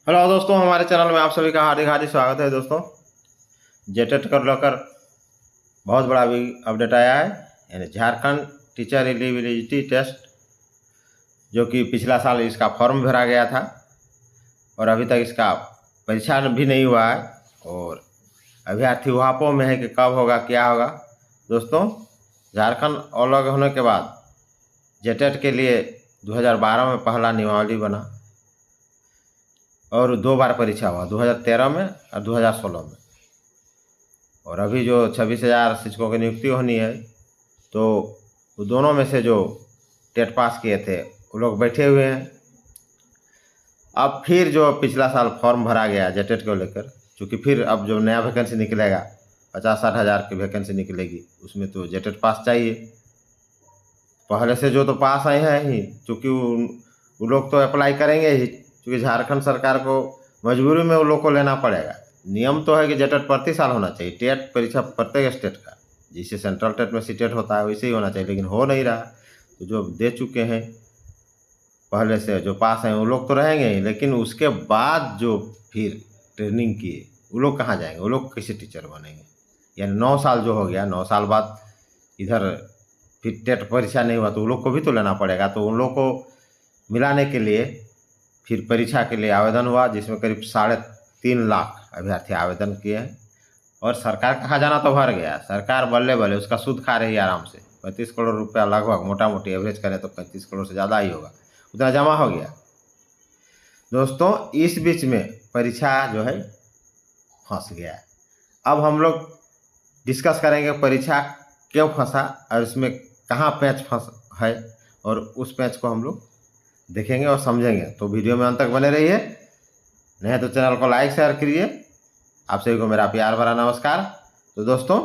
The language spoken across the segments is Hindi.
हेलो दोस्तों, हमारे चैनल में आप सभी का हार्दिक हार्दिक स्वागत है। दोस्तों, जेटेट कर लेकर बहुत बड़ा अभी अपडेट आया है, यानी झारखंड टीचर एलिजिबिलिटी टेस्ट, जो कि पिछला साल इसका फॉर्म भरा गया था और अभी तक इसका परीक्षा भी नहीं हुआ है और अभ्यर्थी वहापों में है कि कब होगा, क्या होगा। दोस्तों, झारखंड अलग होने के बाद जेटेट के लिए 2012 में पहला नियमावली बना और 2 बार परीक्षा हुआ, 2013 में और 2016 में। और अभी जो 26,000 शिक्षकों की नियुक्ति होनी है, तो वो दोनों में से जो टेट पास किए थे वो लोग बैठे हुए हैं। अब फिर जो पिछला साल फॉर्म भरा गया जेटेट को लेकर, चूँकि फिर अब जो नया वैकेंसी निकलेगा 50-60 हज़ार की वैकेंसी निकलेगी, उसमें तो जेटेट पास चाहिए। पहले से जो तो पास आए हैं ही, चूँकि वो लोग तो अप्लाई करेंगे ही, क्योंकि झारखंड सरकार को मजबूरी में वो लोग को लेना पड़ेगा। नियम तो है कि जेटेट प्रति साल होना चाहिए, टेट परीक्षा प्रत्येक स्टेट का, जिसे सेंट्रल टेट में सीटेट होता है वैसे ही होना चाहिए, लेकिन हो नहीं रहा। तो जो दे चुके हैं पहले से जो पास हैं वो लोग तो रहेंगे ही, लेकिन उसके बाद जो फिर ट्रेनिंग किए वो लोग कहाँ जाएंगे, वो लोग कैसे टीचर बनेंगे। यानी 9 साल जो हो गया, 9 साल बाद इधर फिर टेट परीक्षा नहीं हुआ तो उन लोग को भी तो लेना पड़ेगा। तो उन लोग को मिलाने के लिए फिर परीक्षा के लिए आवेदन हुआ, जिसमें करीब 3.5 लाख अभ्यर्थी आवेदन किए हैं। और सरकार का खजाना तो भर गया, सरकार बल्ले बल्ले उसका सूद खा रही है आराम से। 35 करोड़ रुपया लगभग, मोटा मोटी एवरेज करें तो 35 करोड़ से ज़्यादा ही होगा, उतना जमा हो गया। दोस्तों, इस बीच में परीक्षा जो है फंस गया है। अब हम लोग डिस्कस करेंगे परीक्षा क्यों फंसा और इसमें कहाँ पैच फंस है, और उस पैच को हम लोग देखेंगे और समझेंगे। तो वीडियो में अंत तक बने रहिए, नहीं तो चैनल को लाइक शेयर करिए। आप सभी को मेरा प्यार भरा नमस्कार। तो दोस्तों,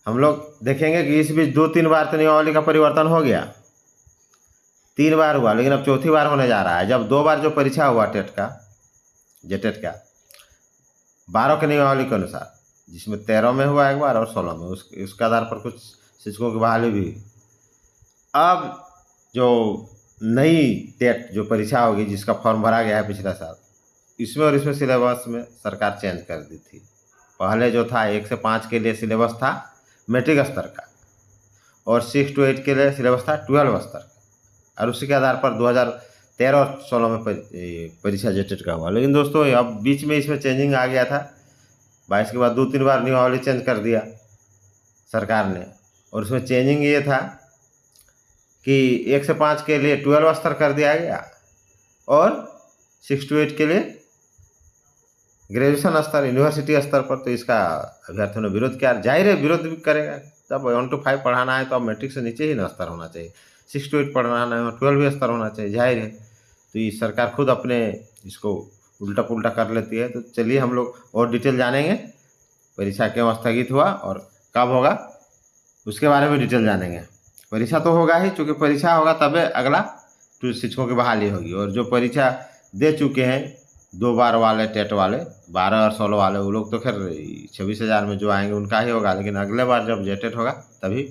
हम लोग देखेंगे कि इस बीच 2-3 बार तो नियमावली का परिवर्तन हो गया, 3 बार हुआ, लेकिन अब चौथी बार होने जा रहा है। जब 2 बार जो परीक्षा हुआ टेट का, जेटेट का 12 के नियमावली के अनुसार, जिसमें 13 में हुआ एक बार और 16 में, उसके आधार पर कुछ शिक्षकों की बहाली भी हुई। अब जो नई टेट जो परीक्षा होगी, जिसका फॉर्म भरा गया है पिछला साल, इसमें और इसमें सिलेबस में सरकार चेंज कर दी थी। पहले जो था 1 से 5 के लिए सिलेबस था मैट्रिक स्तर का, और 6 to 8 के लिए सिलेबस था 12 स्तर का, और उसी के आधार पर 2013 और 16 में परीक्षा जेटेट का हुआ। लेकिन दोस्तों, अब बीच में इसमें चेंजिंग आ गया था। 22 के बाद 2-3 बार नियमावली चेंज कर दिया सरकार ने, और उसमें चेंजिंग ये था कि 1 से 5 के लिए 12 स्तर कर दिया गया, और 6 to 8 के लिए ग्रेजुएशन स्तर, यूनिवर्सिटी स्तर पर। तो इसका अभ्यर्थियों ने विरोध किया। जाहिर है विरोध भी करेगा, जब 1 to 5 पढ़ाना है तो अब मैट्रिक से नीचे ही ना स्तर होना चाहिए, 6 to 8 पढ़ाना है 12 स्तर होना चाहिए, जाहिर है। तो ये सरकार खुद अपने इसको उल्टा पुल्टा कर लेती है। तो चलिए हम लोग और डिटेल जानेंगे, परीक्षा क्यों स्थगित हुआ और कब होगा, उसके बारे में डिटेल जानेंगे। परीक्षा तो होगा ही, चूँकि परीक्षा होगा तब अगला शिक्षकों की बहाली होगी। और जो परीक्षा दे चुके हैं 2 बार वाले टेट वाले, 12 और 16 वाले, वो लोग तो खैर 26,000 में जो आएंगे उनका ही होगा, लेकिन अगले बार जब जेटेट होगा तभी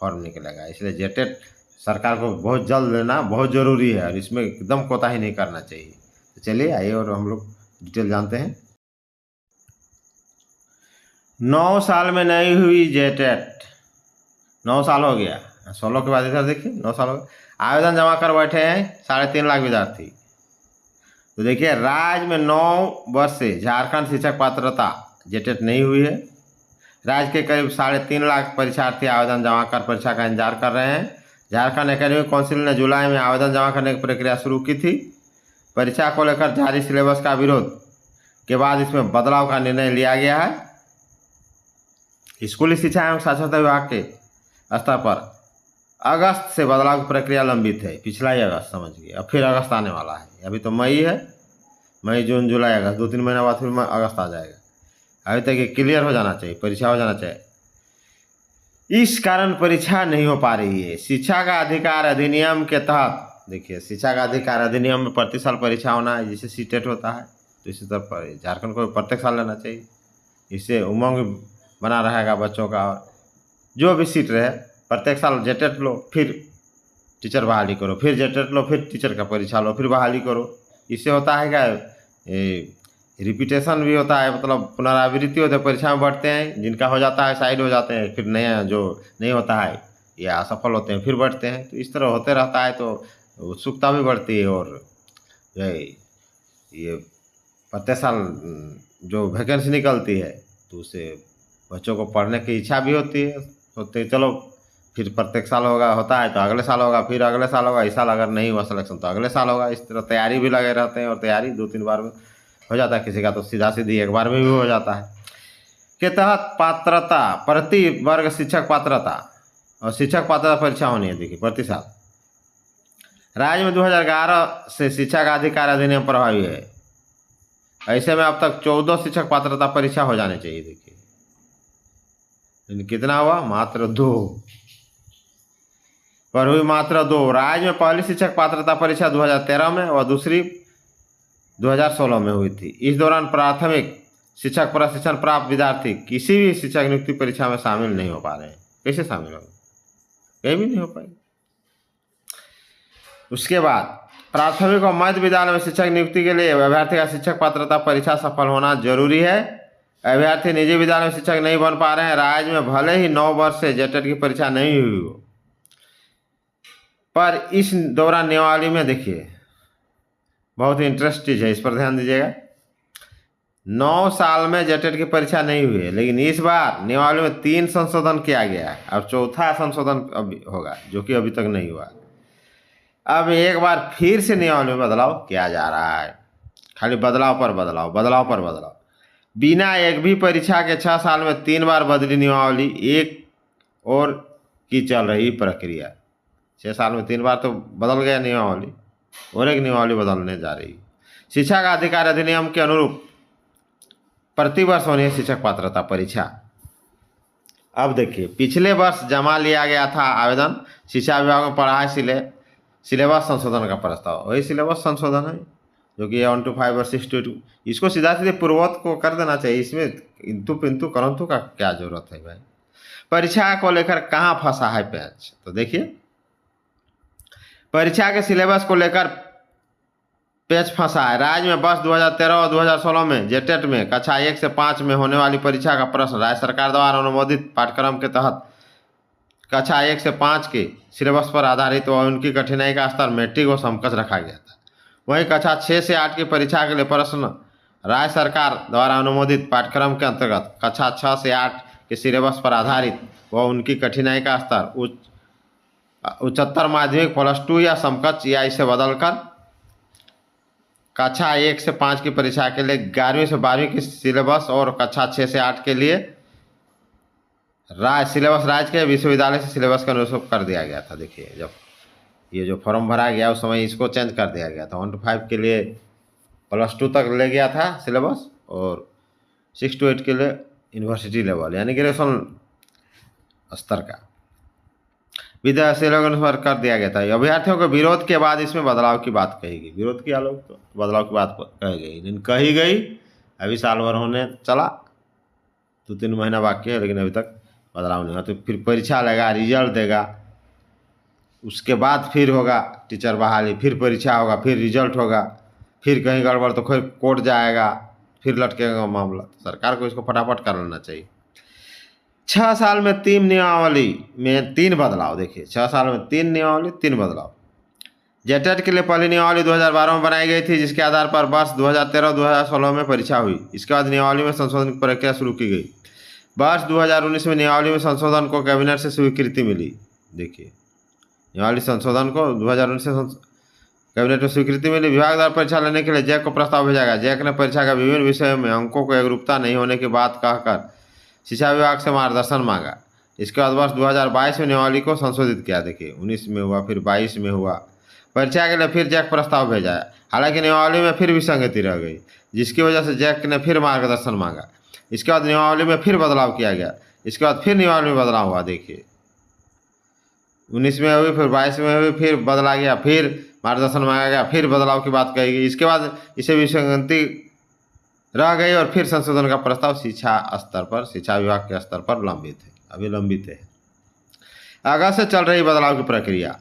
फॉर्म निकलेगा। इसलिए जेटेट सरकार को बहुत जल्द लेना बहुत ज़रूरी है, और इसमें एकदम कोताही नहीं करना चाहिए। तो चलिए आइए और हम लोग डिटेल जानते हैं। 9 साल में नहीं हुई जेटेट, 9 साल हो गया। 16 के बाद इधर देखिए 9 साल हो गए, आवेदन जमा कर बैठे हैं 3.5 लाख विद्यार्थी। तो देखिए, राज्य में 9 वर्ष से झारखंड शिक्षक पात्रता जेटेट नहीं हुई है। राज्य के करीब 3.5 लाख परीक्षार्थी आवेदन जमा कर परीक्षा का इंतजार कर रहे हैं। झारखंड एकेडमिक काउंसिल ने जुलाई में आवेदन जमा करने की प्रक्रिया शुरू की थी। परीक्षा को लेकर जारी सिलेबस का विरोध के बाद इसमें बदलाव का निर्णय लिया गया है। स्कूली शिक्षा एवं साक्षरता विभाग के स्तर पर अगस्त से बदलाव की प्रक्रिया लंबित है, पिछला ही अगस्त समझिए, अब फिर अगस्त आने वाला है। अभी तो मई है, मई जून जुलाई अगस्त, 2-3 महीना बाद फिर अगस्त आ जाएगा। अभी तक ये क्लियर हो जाना चाहिए, परीक्षा हो जाना चाहिए। इस कारण परीक्षा नहीं हो पा रही है। शिक्षा का अधिकार अधिनियम के तहत, देखिए शिक्षा का अधिकार अधिनियम में प्रति साल परीक्षा होना है, जिसे सीटेट होता है। तो इसी तरह पर झारखंड को प्रत्येक साल लेना चाहिए, इससे उमंग बना रहेगा बच्चों का। और जो भी सीट रहे प्रत्येक साल जेटेट लो, फिर टीचर बहाली करो, फिर जेटेट लो, फिर टीचर का परीक्षा लो, फिर बहाली करो। इससे होता है क्या, रिपीटेशन भी होता है, मतलब पुनरावृत्ति होता है, परीक्षा में बैठते हैं, जिनका हो जाता है साइड हो जाते हैं, फिर नया जो नहीं होता है या असफल होते हैं फिर बढ़ते हैं। तो इस तरह होते रहता है, तो उत्सुकता भी बढ़ती है। और ये प्रत्येक साल जो वैकेंसी निकलती है तो उससे बच्चों को पढ़ने की इच्छा भी होती है, सोचते चलो फिर प्रत्येक साल होता है तो अगले साल होगा, फिर अगले साल होगा, इस साल अगर नहीं हुआ सिलेक्शन तो अगले साल होगा। इस तरह तैयारी भी लगे रहते हैं, और तैयारी 2-3 बार में हो जाता है, किसी का तो सीधा सीधी एक बार में भी हो जाता है। के तहत पात्रता, प्रति वर्ग शिक्षक पात्रता और शिक्षक पात्रता परीक्षा होनी है। देखिए प्रति साल राज्य में 2011 से शिक्षा का अधिकार अधिनियम प्रभावी है। ऐसे में अब तक 14 शिक्षक पात्रता परीक्षा हो जाने चाहिए। देखिए कितना हुआ, मात्र 2 पर हुई मात्र 2। राज्य में पहली शिक्षक पात्रता परीक्षा 2013 में और दूसरी 2016 में हुई थी। इस दौरान प्राथमिक शिक्षक प्रशिक्षण प्राप्त विद्यार्थी किसी भी शिक्षक नियुक्ति परीक्षा में शामिल नहीं हो पा रहे हैं। कैसे शामिल होंगे, कहीं भी नहीं हो पाएंगे। उसके बाद प्राथमिक और मध्य विद्यालय में शिक्षक नियुक्ति के लिए अभ्यर्थी का शिक्षक पात्रता परीक्षा सफल होना जरूरी है। अभ्यर्थी निजी विद्यालय में शिक्षक नहीं बन पा रहे हैं, राज्य में भले ही 9 वर्ष से जेटेट की परीक्षा नहीं हुई हो, पर इस दौरान नियमावली में देखिए बहुत ही इंटरेस्टिंग है, इस पर ध्यान दीजिएगा। 9 साल में जेटेट की परीक्षा नहीं हुई है, लेकिन इस बार नियमावली में 3 संशोधन किया गया है। अब 4था संशोधन अभी होगा, जो कि अभी तक नहीं हुआ। अब एक बार फिर से नियमावली में बदलाव किया जा रहा है, खाली बदलाव पर बदलाव, बदलाव पर बदलाव। बिना एक भी परीक्षा के 6 साल में 3 बार बदली नियमावली, एक और की चल रही प्रक्रिया। 6 साल में 3 बार तो बदल गया नियमावली, और एक नियमावली बदलने जा रही। शिक्षा का अधिकार अधिनियम के अनुरूप प्रतिवर्ष होनी है शिक्षक पात्रता परीक्षा। अब देखिए पिछले वर्ष जमा लिया गया था आवेदन, शिक्षा विभाग में पढ़ा है सिलेबस संशोधन का प्रस्ताव। वही सिलेबस संशोधन है जो कि 1 to 5 और 6 to 8, इसको सीधा सीधे पूर्ववत को कर देना चाहिए। इसमें इंतु पिंतु करंतु का क्या जरूरत है भाई। परीक्षा को लेकर कहाँ फंसा है पेच, तो देखिए परीक्षा के सिलेबस को लेकर पेच फंसा है। राज्य में वर्ष 2013 और 2016 में जेटेट में कक्षा 1 से 5 में होने वाली परीक्षा का प्रश्न राज्य सरकार द्वारा अनुमोदित पाठ्यक्रम के तहत कक्षा 1 से 5 के सिलेबस पर आधारित व उनकी कठिनाई का स्तर मैट्रिक व समकक्ष रखा गया था। वहीं कक्षा 6 से 8 की परीक्षा के लिए प्रश्न राज्य सरकार द्वारा अनुमोदित पाठ्यक्रम के अंतर्गत कक्षा 6 से 8 के सिलेबस पर आधारित व उनकी कठिनाई का स्तर उच्चतर माध्यमिक +2 या समकक्ष, या इसे बदलकर कक्षा 1 से 5 की परीक्षा के लिए 11वीं से 12वीं की सिलेबस और कक्षा 6 से 8 के लिए सिलेबस राज्य के विश्वविद्यालय से सिलेबस का अनुरूप कर दिया गया था। देखिए जब ये जो फॉर्म भरा गया उस समय इसको चेंज कर दिया गया था। 1 to 5 के लिए +2 तक ले गया था सिलेबस, और 6 to 8 के लिए यूनिवर्सिटी लेवल यानी ग्रेजुएशन स्तर का विद्यालय पर कर दिया गया था। अभ्यर्थियों के विरोध के बाद इसमें बदलाव की बात कही गई। विरोध किया लोग तो बदलाव की बात कही गई, लेकिन कही गई अभी साल भर होने चला, 2-3 महीना बाकी है, लेकिन अभी तक बदलाव नहीं हुआ। तो फिर परीक्षा लेगा, रिजल्ट देगा, उसके बाद फिर होगा टीचर बहाली, फिर परीक्षा होगा, फिर रिजल्ट होगा, फिर कहीं गड़बड़ तो फिर कोर्ट जाएगा, फिर लटकेगा मामला। सरकार को इसको फटाफट कर लेना चाहिए। 6 साल में 3 नियमावली में 3 बदलाव। देखिए 6 साल में 3 नियमावली 3 बदलाव। जेटेट के लिए पहली नियमावली 2012 में बनाई गई थी, जिसके आधार पर वर्ष 2013-2016 में परीक्षा हुई। इसके बाद नियमावली में संशोधन की प्रक्रिया शुरू की गई। वर्ष 2019 में नियमावली में संशोधन को कैबिनेट से स्वीकृति मिली। देखिए नियमावली संशोधन को 2019 से कैबिनेट में स्वीकृति मिली। विभाग द्वारा परीक्षा लेने के लिए जैक को प्रस्ताव भेजा गया। जैक ने परीक्षा के विभिन्न विषयों में अंकों को एकरूपता नहीं होने की बात कहकर शिक्षा विभाग से मार्गदर्शन मांगा। इसके बाद वर्ष 2022 में नियमावली को संशोधित किया। देखिए 19 में हुआ, फिर 22 में हुआ। परीक्षा के लिए फिर जैक प्रस्ताव भेजा। हालांकि नियमावली में फिर विसंगति रह गई, जिसकी वजह से जैक ने फिर मार्गदर्शन मांगा। इसके बाद नियमावली में फिर बदलाव किया गया। इसके बाद फिर नियमावली में बदलाव हुआ। देखिए 19 में हुई, फिर 22 में हुई, फिर बदला गया, फिर मार्गदर्शन मांगा गया, फिर बदलाव की बात कही गई। इसके बाद इसे विसंगति रह गई और फिर संशोधन का प्रस्ताव शिक्षा स्तर पर, शिक्षा विभाग के स्तर पर लंबित है, अभी लंबित है। अगस्त से चल रही बदलाव की प्रक्रिया।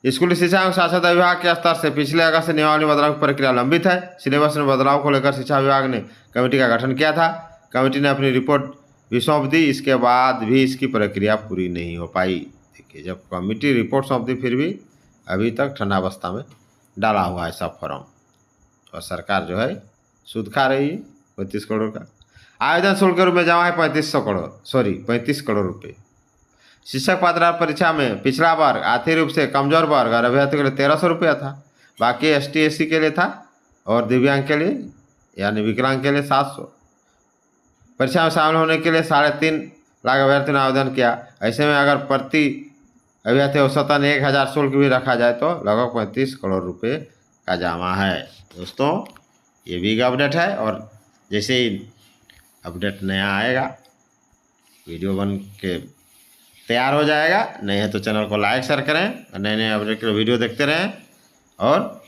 स्कूली शिक्षा एवं साक्षरता विभाग के स्तर से पिछले अगस्त से नियमावली बदलाव की प्रक्रिया लंबित है। सिलेबस में बदलाव को लेकर शिक्षा विभाग ने कमेटी का गठन किया था। कमेटी ने अपनी रिपोर्ट भी सौंप दी, इसके बाद भी इसकी प्रक्रिया पूरी नहीं हो पाई। देखिए, जब कमेटी रिपोर्ट सौंप दी फिर भी अभी तक ठंडावस्था में डाला हुआ है सब फॉर्म, और सरकार जो है सूद खा रही है 35 करोड़ का। आवेदन शुल्क के रूप में जमा है 35 करोड़ रुपये। शिक्षक पात्रता परीक्षा में पिछड़ा वर्ग, आर्थिक रूप से कमजोर वर्ग और अभ्यर्थियों के लिए 1300 रुपया था। बाकी ST SC के लिए था और दिव्यांग के लिए यानी विकलांग के लिए 700। परीक्षा में शामिल होने के लिए 3.5 लाख अभ्यर्थियों ने आवेदन किया। ऐसे में अगर प्रति अभ्यर्थी औसतन 1000 शुल्क भी रखा जाए तो लगभग 35 करोड़ रुपये का जमा है। दोस्तों, ये भी अपडेट है, और जैसे ही अपडेट नया आएगा वीडियो बन के तैयार हो जाएगा। नहीं है तो चैनल को लाइक शेयर करें और नए नए अपडेट के वीडियो देखते रहें। और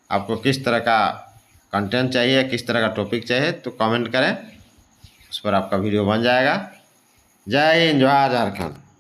आपको किस तरह का कंटेंट चाहिए, किस तरह का टॉपिक चाहिए तो कमेंट करें, उस पर आपका वीडियो बन जाएगा। जय हिंद, जय झारखंड।